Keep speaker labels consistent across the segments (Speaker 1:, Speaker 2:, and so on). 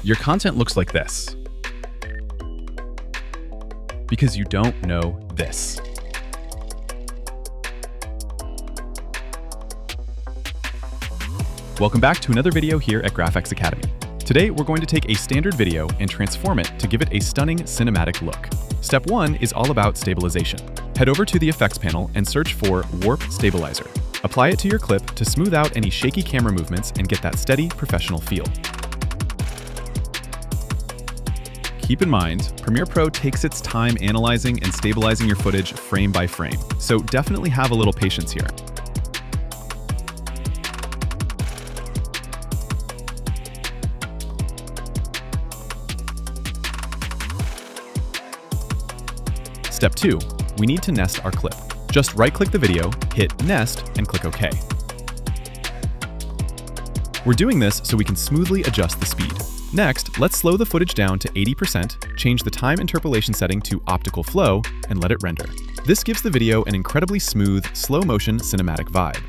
Speaker 1: Your content looks like this because you don't know this. Welcome back to another video here at Graphx Academy. Today, we're going to take a standard video and transform it to give it a stunning cinematic look. Step 1 is all about stabilization. Head over to the effects panel and search for Warp Stabilizer. Apply it to your clip to smooth out any shaky camera movements and get that steady, professional feel. Keep in mind, Premiere Pro takes its time analyzing and stabilizing your footage frame by frame, so definitely have a little patience here. Step 2, we need to nest our clip. Just right-click the video, hit Nest, and click OK. We're doing this so we can smoothly adjust the speed. Next, let's slow the footage down to 80%, change the time interpolation setting to optical flow, and let it render. This gives the video an incredibly smooth, slow-motion cinematic vibe.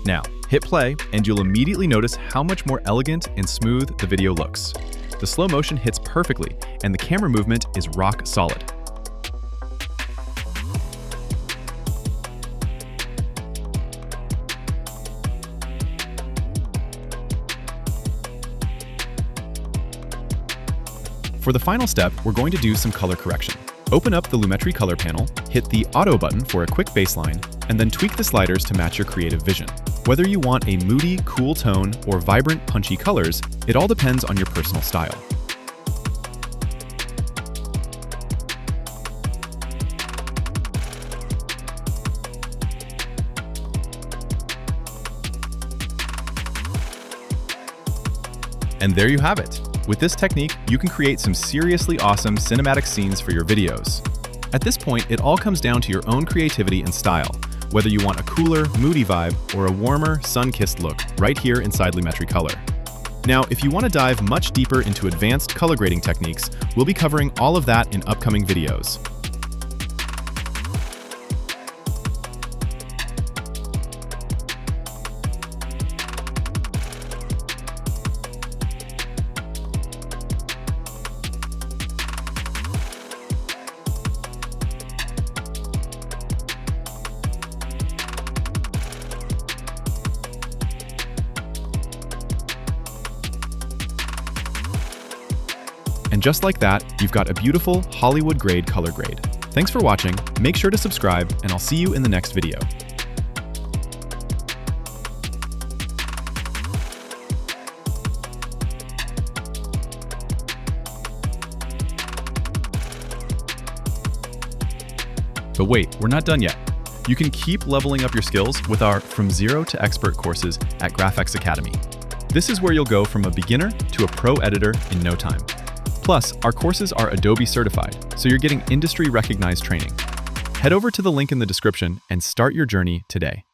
Speaker 1: Now, hit play, and you'll immediately notice how much more elegant and smooth the video looks. The slow motion hits perfectly, and the camera movement is rock solid. For the final step, we're going to do some color correction. Open up the Lumetri color panel, hit the Auto button for a quick baseline, and then tweak the sliders to match your creative vision. Whether you want a moody, cool tone or vibrant, punchy colors, it all depends on your personal style. And there you have it. With this technique, you can create some seriously awesome cinematic scenes for your videos. At this point, it all comes down to your own creativity and style, whether you want a cooler, moody vibe or a warmer, sun-kissed look right here inside Lumetri Color. Now, if you want to dive much deeper into advanced color grading techniques, we'll be covering all of that in upcoming videos. And just like that, you've got a beautiful Hollywood-grade color grade. Thanks for watching, make sure to subscribe, and I'll see you in the next video. But wait, we're not done yet. You can keep leveling up your skills with our From Zero to Expert courses at Graphx Academy. This is where you'll go from a beginner to a pro editor in no time. Plus, our courses are Adobe certified, so you're getting industry-recognized training. Head over to the link in the description and start your journey today.